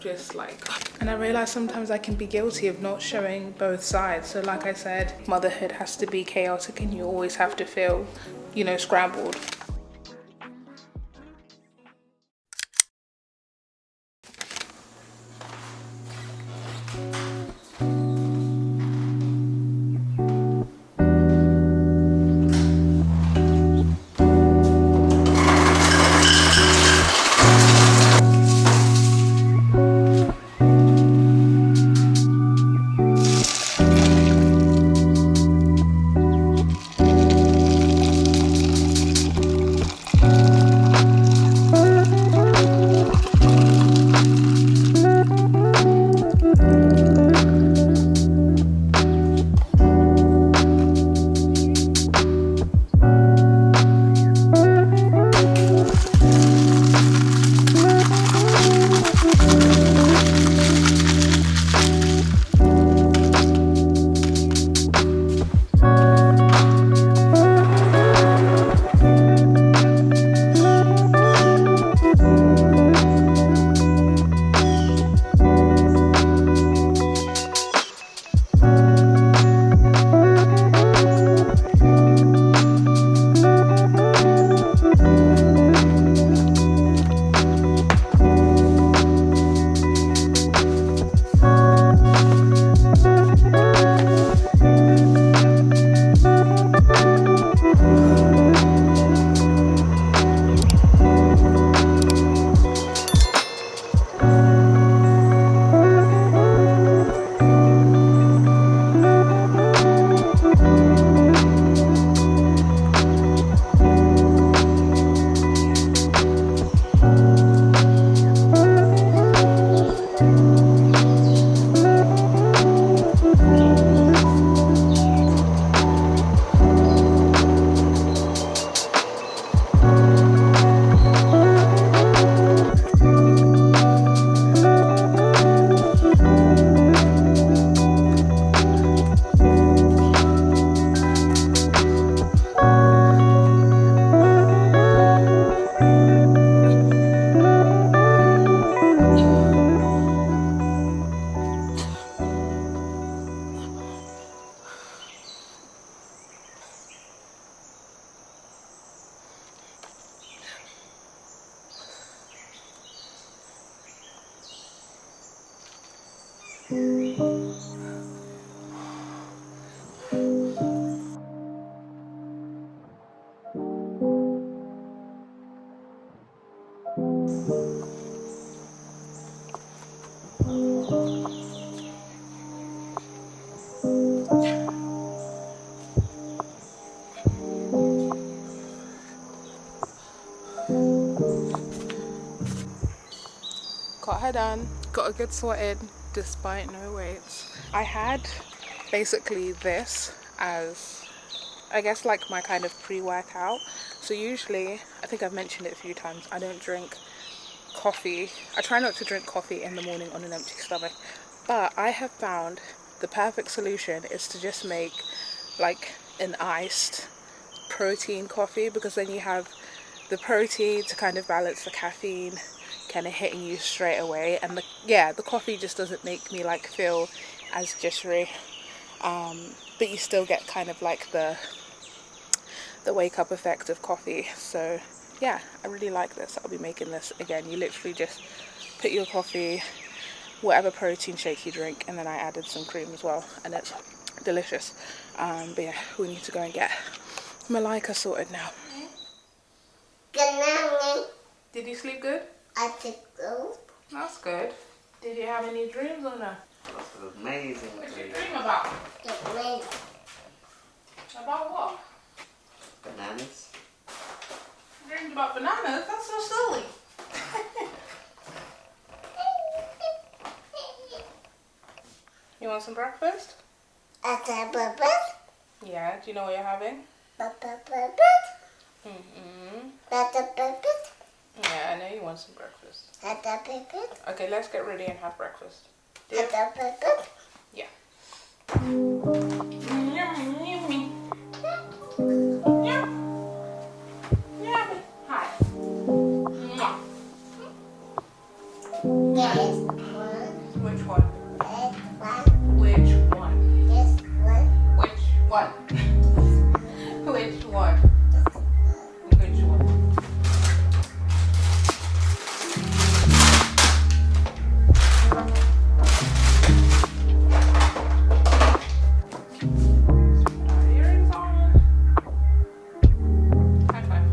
just like, and I realize sometimes I can be guilty of not showing both sides. So like I said, motherhood has to be chaotic and you always have to feel, you know, scrambled. Got her done, got a good sweated despite no weights. I had basically this as, I guess, like my kind of pre-workout. So usually, I think I've mentioned it a few times, I don't drink coffee. I try not to drink coffee in the morning on an empty stomach, but I have found the perfect solution is to just make like an iced protein coffee, because then you have the protein to kind of balance the caffeine kind of hitting you straight away, and the coffee just doesn't make me like feel as jittery, but you still get kind of like the wake up effect of coffee. So yeah, I really like this. I'll be making this again. You literally just put your coffee, whatever protein shake you drink, and then I added some cream as well, and it's delicious. But yeah, we need to go and get Malika sorted now. Good morning. Did you sleep good? I think so. That's good. Did you have any dreams or no? That's amazing. What did you dream about? Good morning. About what? Bananas. You dreamed about bananas? That's so silly. You want some breakfast? That's a purpose. Yeah, do you know what you're having? That's a purpose. Mm-hmm. That's a purpose. Yeah, I know you want some breakfast. That's a purpose. Okay, let's get ready and have breakfast. That's a purpose. Yeah. Hi. Yes. Which one? This one. Which one? This one. Which one? Which one? Which one? Earrings on. High five.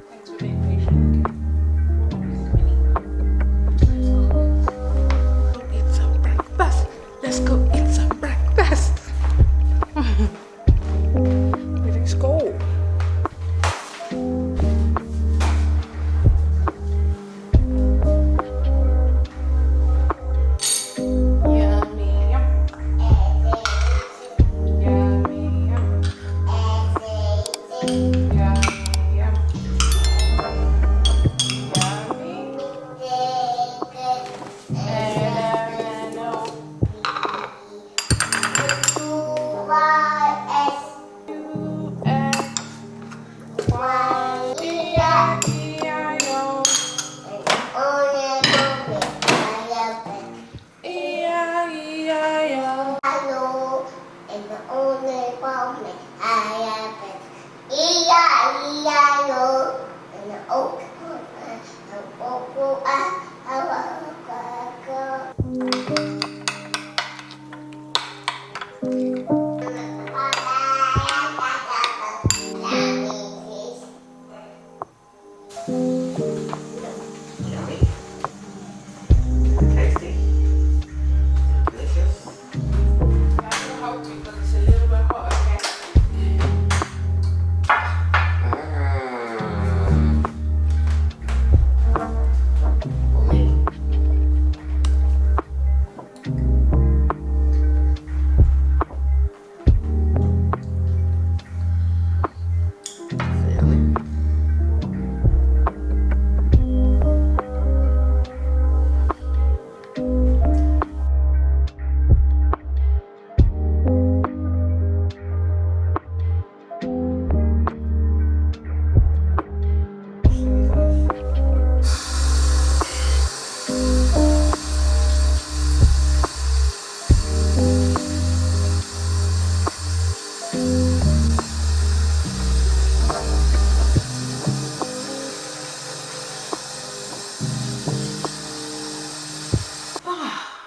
Thanks for being patient. Eat some breakfast. Let's go eat some breakfast. Let's go. Yummy, yum. Yummy, yum. Yummy, yum. Yummy. M-N-O. U-X-Y-E-I-E-I-O. E-I-E-I-O. Yummy. Tasty. Delicious. That will help because it's a little bit hot, okay? For me. Yummy.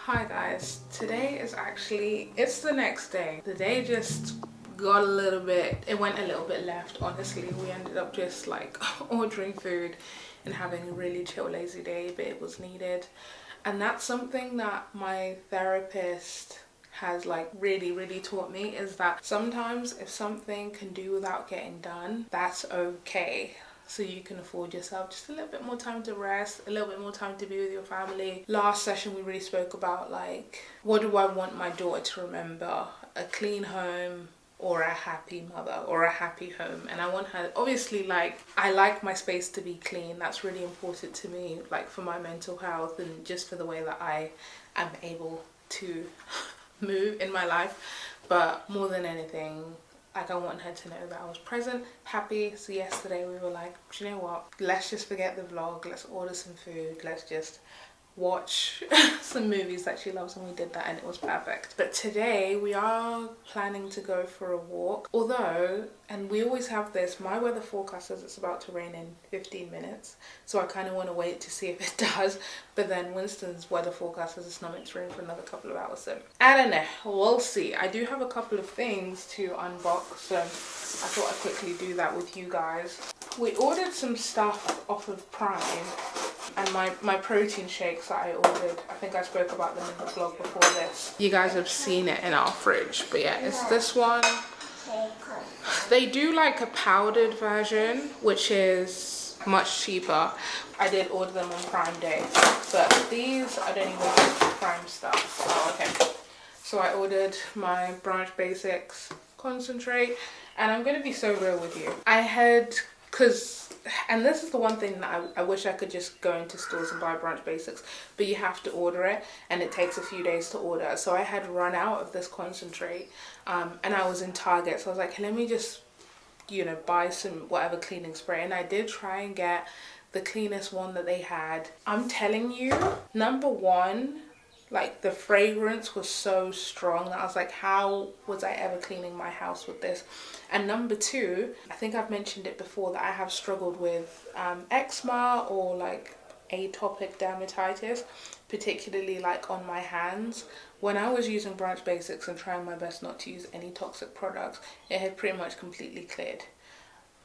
Hi guys, today is actually, it's the next day. The day just got a little bit, it went a little bit left, honestly. We ended up just like ordering food and having a really chill, lazy day, but it was needed. And that's something that my therapist has like really taught me, is that sometimes if something can do without getting done, that's okay. So you can afford yourself just a little bit more time to rest, a little bit more time to be with your family. Last session we really spoke about like, what do I want my daughter to remember? A clean home or a happy mother or a happy home. And I want her, obviously, like, I like my space to be clean. That's really important to me, like for my mental health and just for the way that I am able to move in my life. But more than anything, like, I want her to know that I was present, happy. So yesterday we were like, do you know what? Let's just forget the vlog. Let's order some food. Let's just watch some movies that she loves, and we did that and it was perfect. But today we are planning to go for a walk, although, and we always have this, my weather forecast says it's about to rain in 15 minutes, so I kind of want to wait to see if it does. But then Winston's weather forecast says it's not meant to rain for another couple of hours, so I don't know, we'll see. I do have a couple of things to unbox, so I thought I'd quickly do that with you guys. We ordered some stuff off of Prime, and my protein shakes that I ordered, I think I spoke about them in the vlog before this. You guys have seen it in our fridge, but yeah, it's this one. They do like a powdered version, which is much cheaper. I did order them on Prime Day, but these, I don't even get Prime stuff. Oh, okay. So I ordered my Branch Basics concentrate, and I'm gonna be so real with you. I had, and this is the one thing that I wish I could just go into stores and buy Branch Basics, but you have to order it and it takes a few days to order. So I had run out of this concentrate, and I was in Target, so I was like, let me just, you know, buy some whatever cleaning spray. And I did try and get the the cleanest one that they had. I'm telling you, number one, like the fragrance was so strong that I was like, how was I ever cleaning my house with this? And number two, I think I've mentioned it before that I have struggled with eczema or like atopic dermatitis, particularly like on my hands. When I was using Branch Basics and trying my best not to use any toxic products, it had pretty much completely cleared.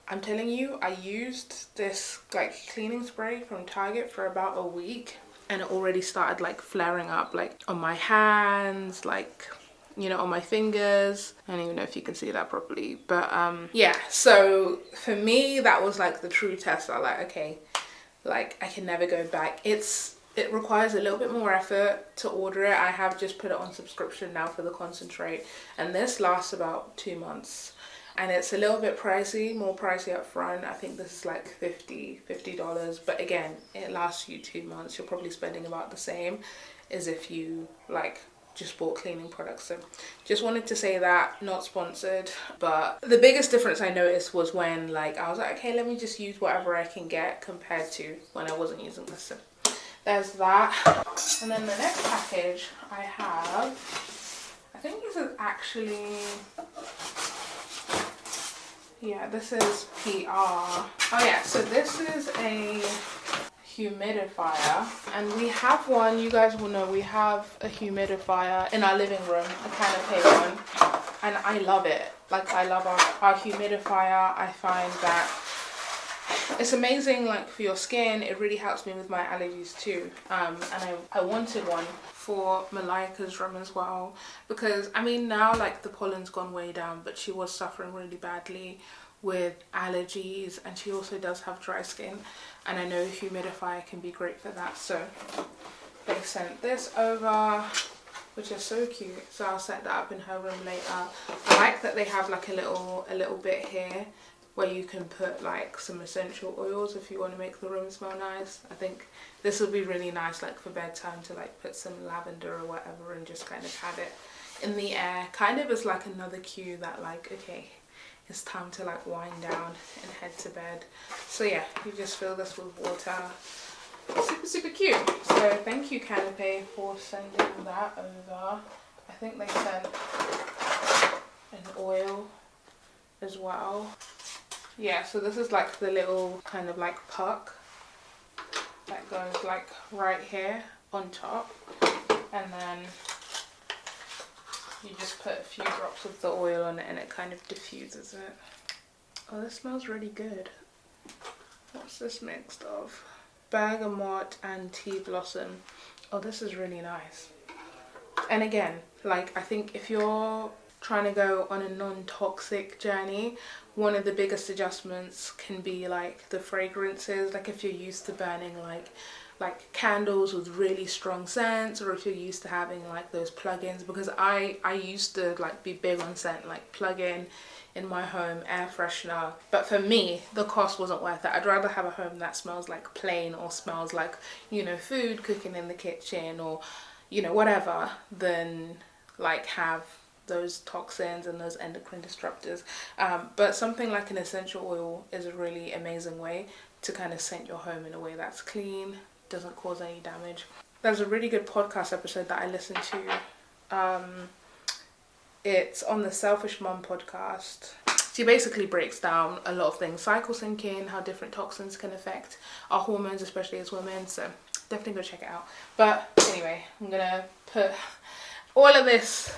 I'm telling you, I used this like cleaning spray from Target for about a week and it already started like flaring up like on my hands, like, you know, on my fingers. I don't even know if you can see that properly, but yeah, so for me that was like the true test. I was like, okay, like I can never go back. It requires a little bit more effort to order it. I have just put it on subscription now for the concentrate, and this lasts about 2 months, and it's a little bit pricey, more pricey up front. I think this is like $50, but again, it lasts you 2 months. You're probably spending about the same as if you like just bought cleaning products. So just wanted to say that, not sponsored, but the biggest difference I noticed was when like I was like, okay, let me just use whatever I can get compared to when I wasn't using this. So there's that. And then the next package I have, I think this is actually, yeah, this is PR. Oh yeah, so this is a humidifier, and we have one, you guys will know, we have a humidifier in our living room, a canopy one, and I love it. Like I love our humidifier. I find that it's amazing like for your skin. It really helps me with my allergies too, and I wanted one for Malika's room as well, because I mean now like the pollen's gone way down, but she was suffering really badly with allergies, and she also does have dry skin, and I know humidifier can be great for that. So they sent this over, which is so cute, so I'll set that up in her room later. I like that they have like a little bit here where you can put like some essential oils if you want to make the room smell nice. I think this will be really nice like for bedtime, to like put some lavender or whatever and just kind of have it in the air, kind of as like another cue that like, okay, it's time to like wind down and head to bed. So yeah, you just fill this with water. Super cute. So thank you Canopy for sending that over. I think they sent an oil as well. Yeah, so this is like the little kind of like puck that goes like right here on top, and then you just put a few drops of the oil on it and it kind of diffuses it. Oh, this smells really good. What's this mixed of? Bergamot and tea blossom. Oh, this is really nice. And again, like I think if you're trying to go on a non-toxic journey, one of the biggest adjustments can be like the fragrances. Like if you're used to burning like candles with really strong scents, or if you're used to having like those plug-ins, because I used to like be big on scent, like plug-in in my home, air freshener, but for me the cost wasn't worth it. I'd rather have a home that smells like plain, or smells like, you know, food cooking in the kitchen, or you know, whatever, than like have those toxins and those endocrine disruptors. But something like an essential oil is a really amazing way to kind of scent your home in a way that's clean, doesn't cause any damage. There's a really good podcast episode that I listened to. It's on the Selfish Mum podcast. She basically breaks down a lot of things, cycle syncing, how different toxins can affect our hormones, especially as women. So definitely go check it out. But anyway, I'm gonna put all of this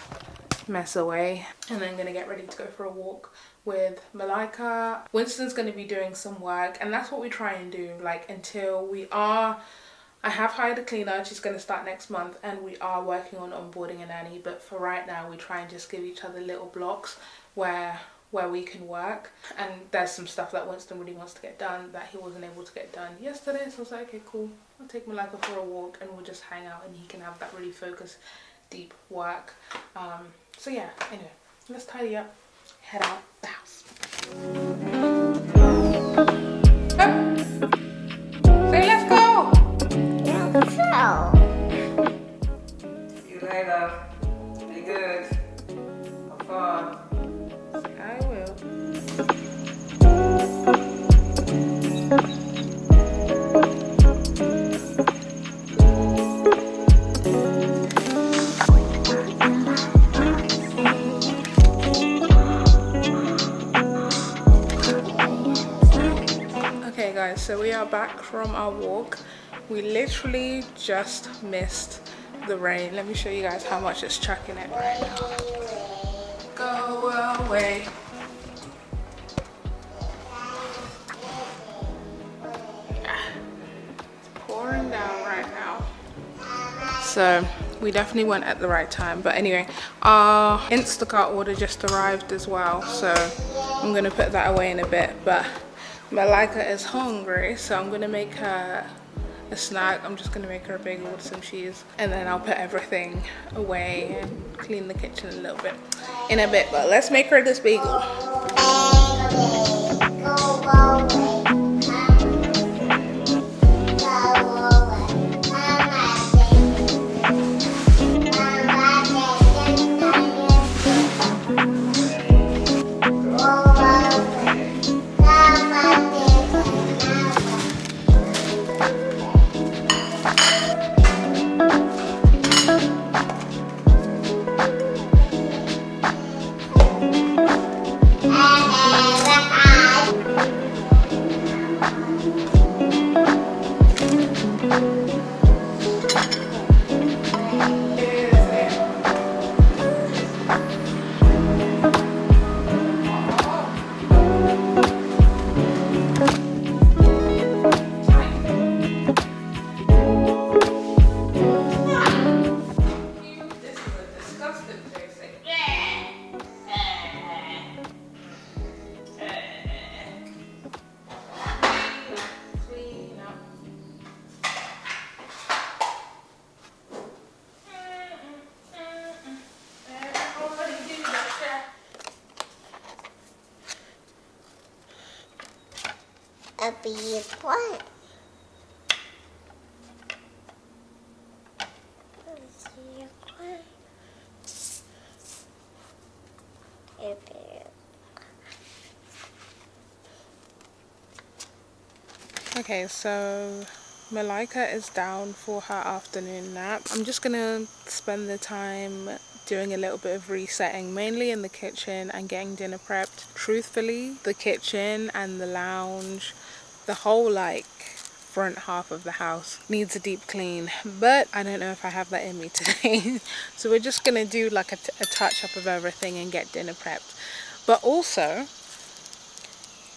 mess away, and then I'm gonna get ready to go for a walk with Malika. Winston's gonna be doing some work, and that's what we try and do, like until I have hired a cleaner. She's going to start next month, and we are working on onboarding a nanny, but for right now we try and just give each other little blocks where we can work. And there's some stuff that Winston really wants to get done that he wasn't able to get done yesterday, so I was like, okay, cool, I'll take Malika for a walk and we'll just hang out, and he can have that really focused deep work. So yeah, anyway, let's tidy up, head out the house. Say let's go. So. See you later. Be good. Have fun. I will. are back from our walk. We literally just missed the rain. Let me show you guys how much it's chucking it right now. Go away. It's pouring down right now. So we definitely went at the right time. But anyway, our Instacart order just arrived as well, so I'm gonna put that away in a bit. But Malika is hungry, so I'm gonna make her a snack. I'm just gonna make her a bagel with some cheese, and then I'll put everything away and clean the kitchen a little bit in a bit. But let's make her this bagel. A bee plant. Okay, so Malika is down for her afternoon nap. I'm just gonna spend the time doing a little bit of resetting, mainly in the kitchen and getting dinner prepped. Truthfully, the kitchen and the lounge, the whole like front half of the house needs a deep clean, but I don't know if I have that in me today. So we're just gonna do like a touch up of everything and get dinner prepped. But also,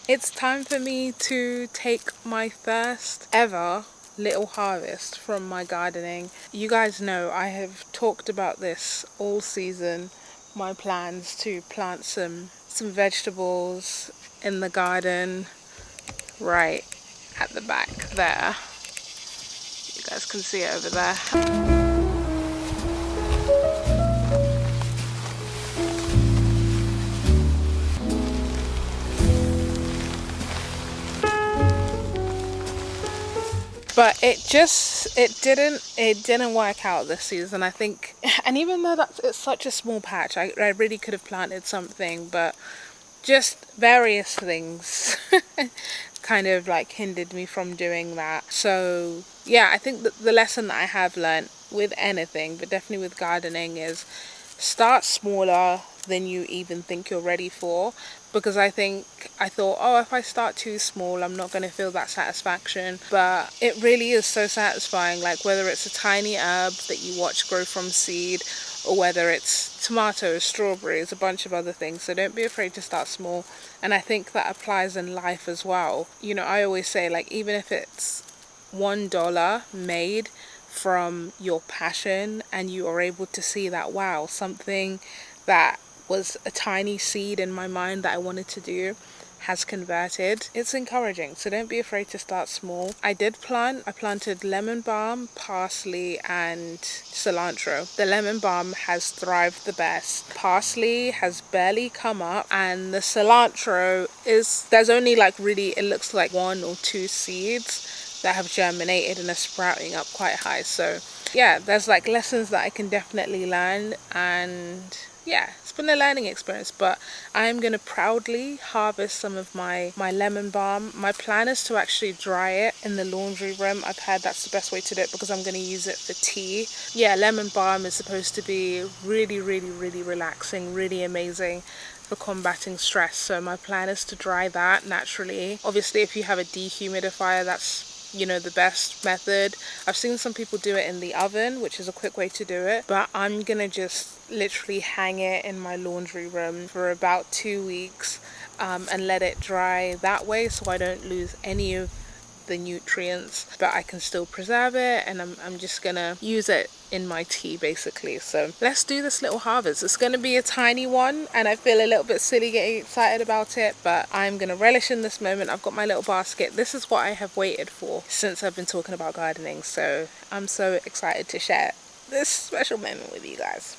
it's time for me to take my first ever little harvest from my gardening. You guys know I have talked about this all season, my plans to plant some vegetables in the garden right at the back there. You guys can see it over there. But it didn't work out this season, I think. And even though it's such a small patch, I really could have planted something, but just various things kind of like hindered me from doing that. So yeah, I think that the lesson that I have learned with anything, but definitely with gardening, is start smaller than you even think you're ready for. Because I thought, oh, if I start too small, I'm not going to feel that satisfaction. But it really is so satisfying, like whether it's a tiny herb that you watch grow from seed, or whether it's tomatoes, strawberries, a bunch of other things. So don't be afraid to start small. And I think that applies in life as well. You know, I always say, like, even if it's $1 made from your passion, and you are able to see that, wow, something that was a tiny seed in my mind that I wanted to do has converted. It's encouraging, so don't be afraid to start small. I planted lemon balm, parsley and cilantro. The lemon balm has thrived the best. Parsley has barely come up, and the cilantro there's only like really, it looks like 1 or 2 seeds that have germinated and are sprouting up quite high. So yeah, there's like lessons that I can definitely learn, and yeah, it's been a learning experience. But I'm going to proudly harvest some of my lemon balm. My plan is to actually dry it in the laundry room. I've heard that's the best way to do it because I'm going to use it for tea. Yeah, lemon balm is supposed to be really, really, really relaxing, really amazing. for combating stress. So my plan is to dry that naturally. Obviously, if you have a dehumidifier, that's, you know, the best method. I've seen some people do it in the oven, which is a quick way to do it, but I'm gonna just literally hang it in my laundry room for about 2 weeks and let it dry that way, so I don't lose any of the nutrients, but I can still preserve it, and I'm just gonna use it in my tea basically. So let's do this little harvest. It's gonna be a tiny one, and I feel a little bit silly getting excited about it, but I'm gonna relish in this moment. I've got my little basket. This is what I have waited for since I've been talking about gardening, so I'm so excited to share this special moment with you guys.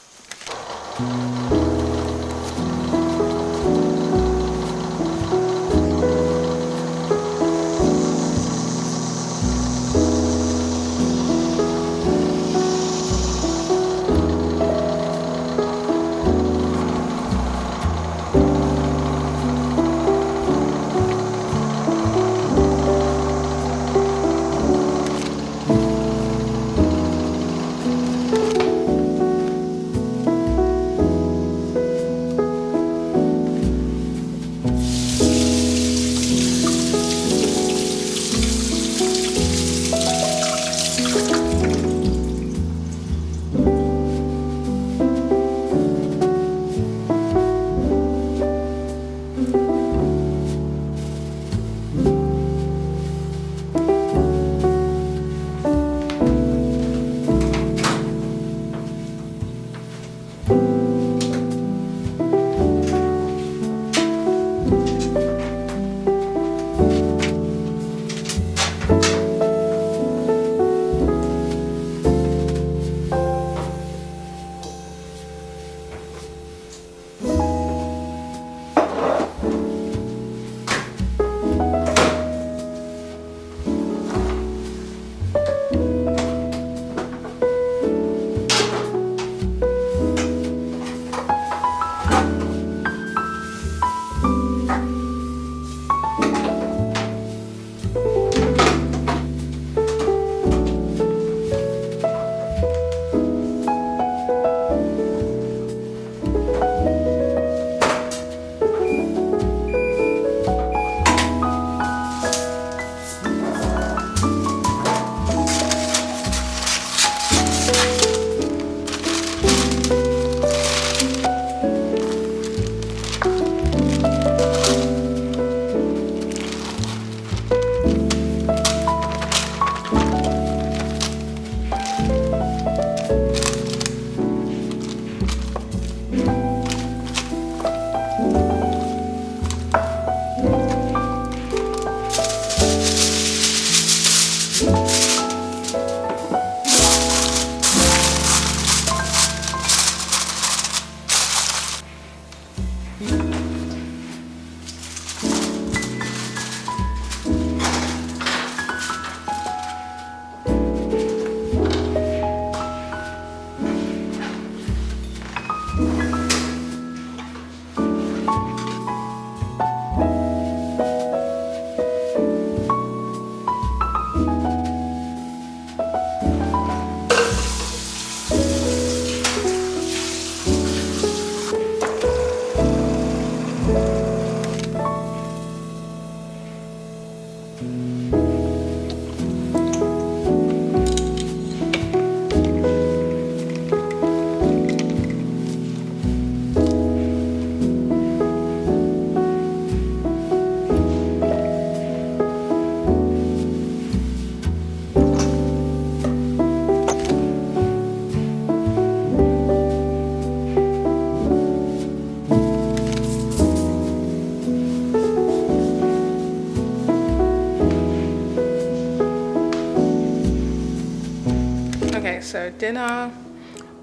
Okay, so dinner,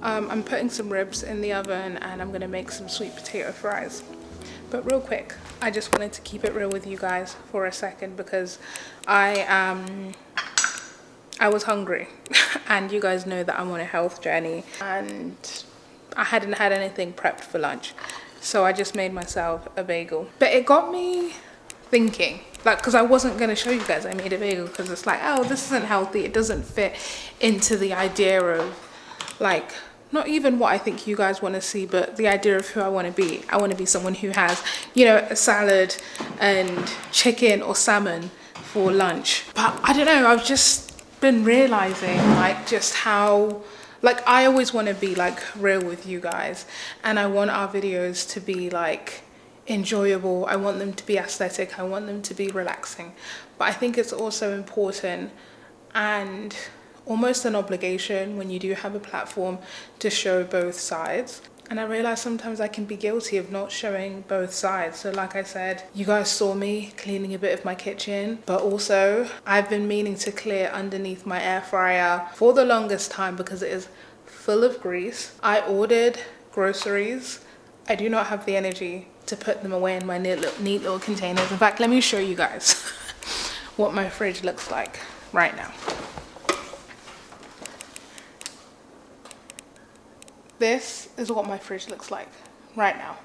I'm putting some ribs in the oven and I'm gonna make some sweet potato fries. But real quick, I just wanted to keep it real with you guys for a second because I was hungry and you guys know that I'm on a health journey and I hadn't had anything prepped for lunch. So I just made myself a bagel. But it got me thinking, like, because I wasn't going to show you guys I made a bagel because it's like, oh, this isn't healthy. It doesn't fit into the idea of like not even what I think you guys want to see, but the idea of who I want to be. I want to be someone who has, you know, a salad and chicken or salmon for lunch. But I don't know, I've just been realizing like just how, like, I always want to be like real with you guys, and I want our videos to be like enjoyable. I want them to be aesthetic. I want them to be relaxing. But I think it's also important and almost an obligation when you do have a platform to show both sides. And I realize sometimes I can be guilty of not showing both sides. So like I said, you guys saw me cleaning a bit of my kitchen, but also I've been meaning to clear underneath my air fryer for the longest time because it is full of grease. I ordered groceries. I do not have the energy to put them away in my neat little containers. In fact, let me show you guys what my fridge looks like right now. This is what my fridge looks like right now,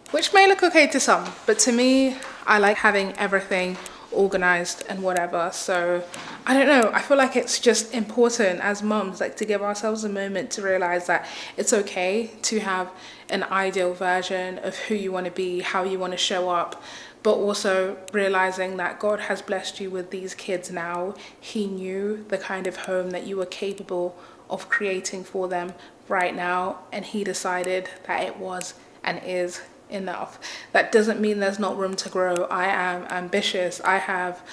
which may look okay to some, but to me, I like having everything organized and whatever. So I don't know, I feel like it's just important as mums, like, to give ourselves a moment to realize that it's okay to have an ideal version of who you want to be, how you want to show up, but also realizing that God has blessed you with these kids now. He knew the kind of home that you were capable of creating for them right now, and he decided that it was and is enough. That doesn't mean there's not room to grow. I am ambitious. I have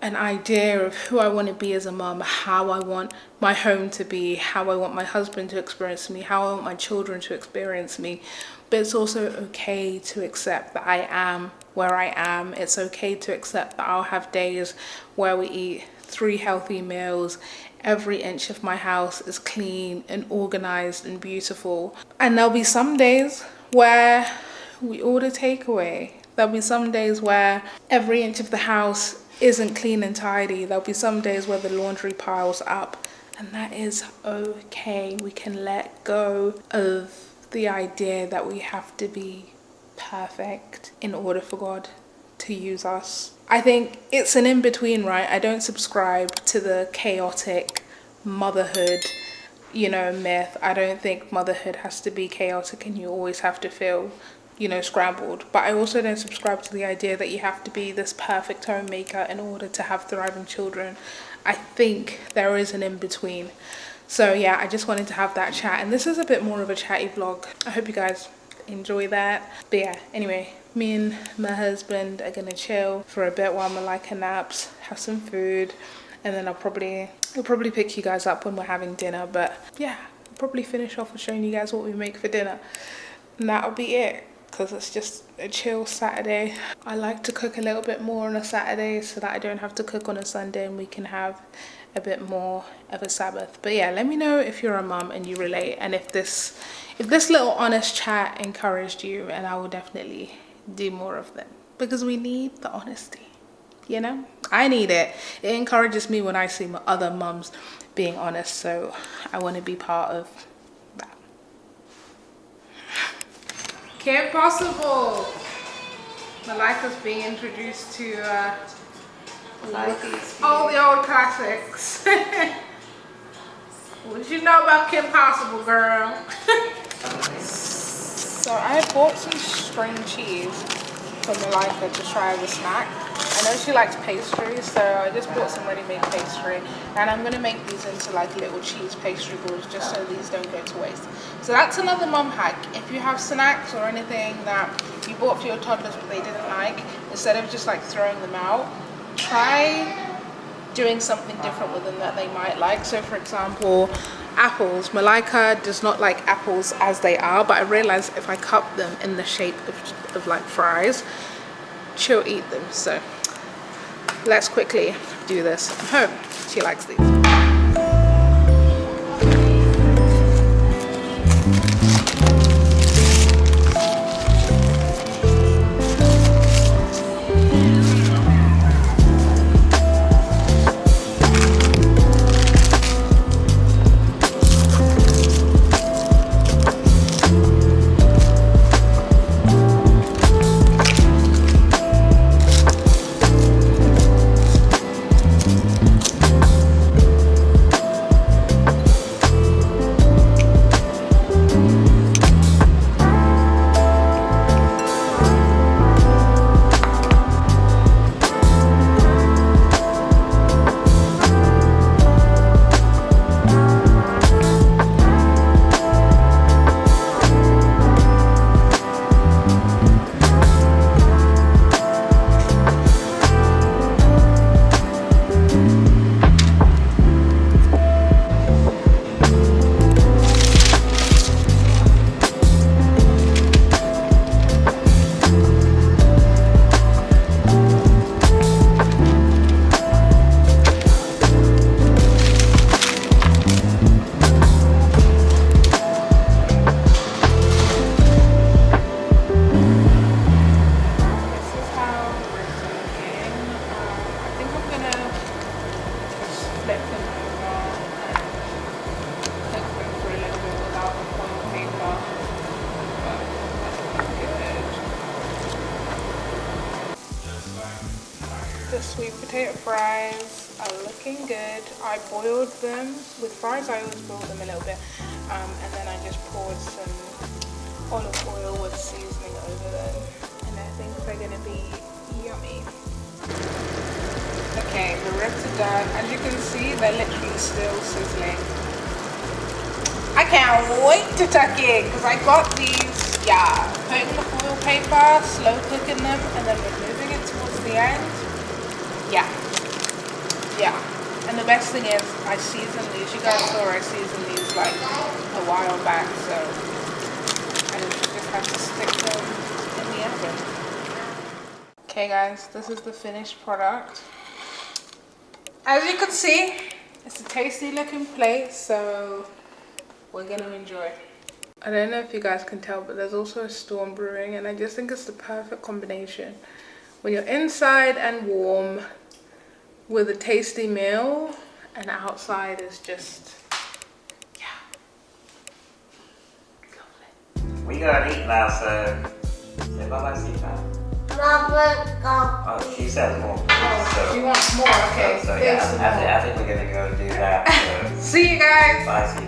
an idea of who I want to be as a mum, how I want my home to be, how I want my husband to experience me, how I want my children to experience me. But it's also okay to accept that I am where I am. It's okay to accept that I'll have days where we eat 3 healthy meals. Every inch of my house is clean and organized and beautiful. And there'll be some days where we order takeaway. There'll be some days where every inch of the house isn't clean and tidy. There'll be some days where the laundry piles up, and that is okay. We can let go of the idea that we have to be perfect in order for God to use us. I think it's an in-between, right? I don't subscribe to the chaotic motherhood, you know, myth. I don't think motherhood has to be chaotic and you always have to feel, you know, scrambled. But I also don't subscribe to the idea that you have to be this perfect homemaker in order to have thriving children. I think there is an in-between. So yeah, I just wanted to have that chat, and this is a bit more of a chatty vlog. I hope you guys enjoy that. But yeah, anyway, me and my husband are gonna chill for a bit while Malika naps, have some food, and then I'll probably pick you guys up when we're having dinner. But yeah, I'll probably finish off with showing you guys what we make for dinner, and that'll be it, because it's just a chill Saturday. I like to cook a little bit more on a Saturday so that I don't have to cook on a Sunday and we can have a bit more of a Sabbath. But yeah, let me know if you're a mum and you relate, and if this little honest chat encouraged you, and I will definitely do more of them, because we need the honesty, you know? I need it. It encourages me when I see my other mums being honest, so I want to be part of that. Kim Possible! Malika's being introduced to all the old classics. What did you know about Kim Possible, girl? So I bought some string cheese for Malika to try as a snack. I know she likes pastry, so I just bought some ready-made pastry, and I'm gonna make these into like little cheese pastry balls just so these don't go to waste. So that's another mum hack. If you have snacks or anything that you bought for your toddlers but they didn't like, instead of just like throwing them out, try doing something different with them that they might like. So for example, apples. Malika does not like apples as they are, but I realized if I cut them in the shape of like fries, she'll eat them. So let's quickly do this at home. She likes these. sweet potato fries are looking good. I boiled them. With fries, I always boil them a little bit. And then I just poured some olive oil with seasoning over them. And I think they're gonna be yummy. Okay, the ribs are done. As you can see, they're literally still sizzling. I can't wait to tuck in because I got these, putting the foil paper, slow cooking them, and then removing it towards the end. Yeah. And the best thing is, I seasoned these. You guys saw I seasoned these like a while back, so I just have to stick them in the oven. Okay guys, this is the finished product. As you can see, it's a tasty looking plate, so we're gonna enjoy. I don't know if you guys can tell, but there's also a storm brewing, and I just think it's the perfect combination. When you're inside and warm with a tasty meal, and outside is just, lovely. We gotta eat now, so say bye-bye, Steve. Mama, go. Oh, she says more. Oh, So, you want more? Okay, so here's some more. I think we're gonna go do that. So. See you guys. Bye, Steve.